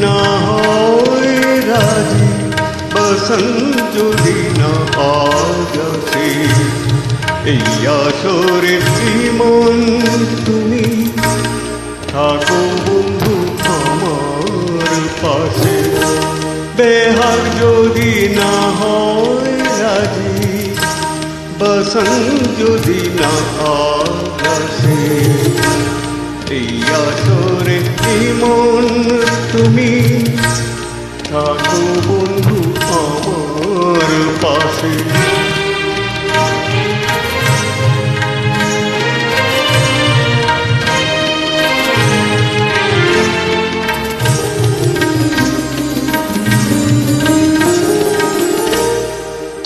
না হয় রাজি, বসন্ত যদি না আজ আসে। এই আসরে মন তুমি থাকো বন্ধু আমার পাশে। বেহাগ যদি না হয় রাজি, বসন্ত যদি না আজ আসে। এই আসরে মন তুমি থাকো বন্ধু আমার পাশে।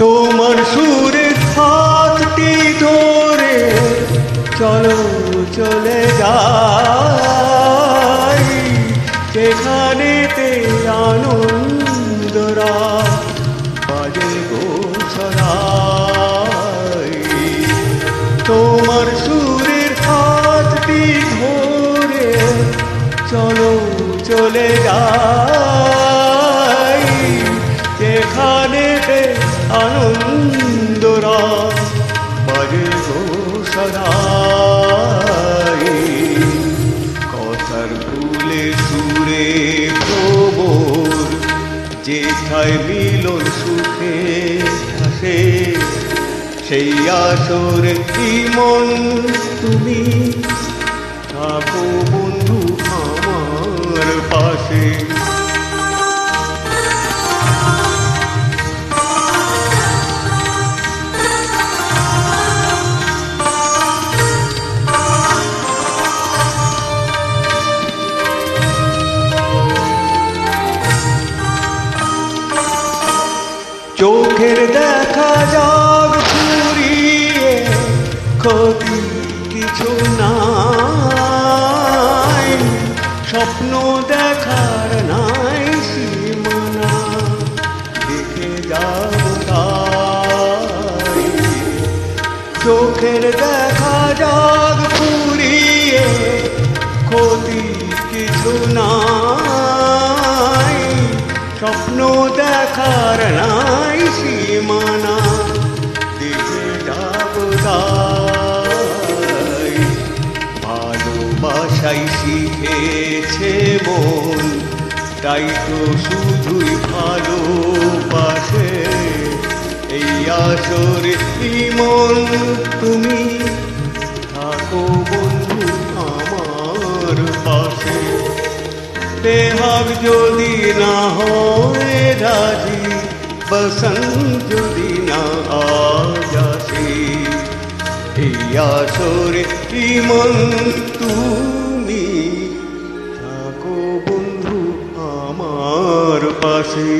তোমার সুরের হাতটি ধরে চলো চলে যাই, যেখানেতে আনন্দরা বাজে গো ছড়াই। তোমার সুরের হাতটি ধরে চলো চলে যাই, যেখানেতে আনন্দরা বাজে গো সদাই। কথার ফুলে সুরে প্রমোর, যেথায় মিলন সুখে আসে। সেই আসরে মন তুমি থাকো বন্ধু আমার পাশে। চোখের দেখা যাক ফুরিয়ে, ক্ষতি কিছু নাই। স্বপ্ন দেখার নাই সীমানা, দেখে যাব তাই। চোখের দেখা যাক ফুরিয়ে, ক্ষতি কিছু নাই। স্বপ্ন দেখার নাই সীমানা, দেখে যাব তাই। ভালোবাসাই শিখেছে মন, তাই তো শুধুই ভালোবাসে। এই আসরে মন তুমি থাকো বন্ধু আমার পাশে। বেহাগ যদি না হয় রাজি, বসন্ত যদি না আজ আসে। এই আসরে মন তুমি থাকো বন্ধু আমার পাশে।